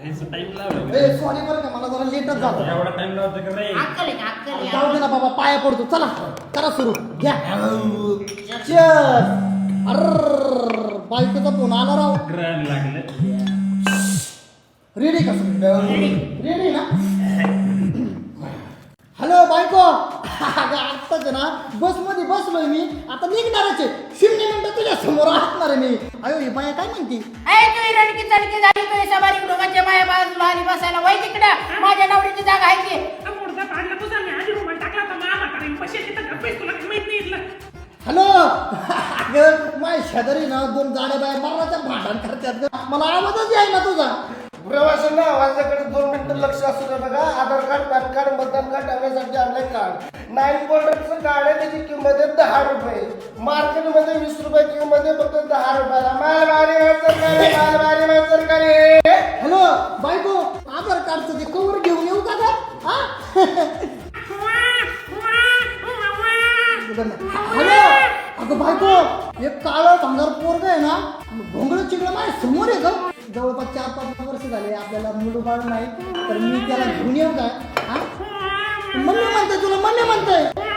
Time लावला ए sorry बरं का, मला जरा लेटच झालं. एवढा टाइम लावतो का रे? जाऊ दे ना बाबा, पाया पडतो. चला करा सुरू. घ्या. Cheers. अर्र बायकोचा फोन आला राव. ग्रहण लागलं. रेडी का? रेडी ना? हॅलो बायको. आत्ताच ना बसमध्ये बसलोय मी, आता निघणारच आहे. 0 मिनिटं तुझ्या समोर असणार आहे मी. अयो ही बाया काय म्हणती? रडकी चडकी झाली तो सवारी गृहाच्या माया बाजूला आली बसायला. वय तिकडं माझ्या नवरीची जागा आहे की. हॅलो. अगं माझ्या शेजारी ना 2 जाड्या बाया मरणाच्या भांडण करतात ग. मला आवाजच याय ना तुझा. प्रवाशांना माझ्याकडे 2 मिनिटं लक्ष असू दे बघा. आधार कार्ड, पॅन कार्ड, मतदान कार्ड आणण्यासाठी आणलंय कार्ड. 9 फोल्डरचं कार्ड आहे, त्याची किंमत आहे 10 रुपये. मार्केटमध्ये 20 रुपये किंमत आहे, फक्त 10 रुपयाला. मालवारी सरकारी. हॅलो बायको, आधार कार्डचं ते कवर घेऊन येऊ का ग? हा? हॅलो. अगं बायको, एक काळं भांगार पोरग आहे ना, भोंगळ चिगळ माझ्या समोर आहे ग. जवळपास 4-5 वर्ष झाले आपल्याला मुलं बाळ नाही, तर मी त्याला घेऊन येऊ काय? हा? मम्मी म्हणते तुला, मम्मी म्हणते.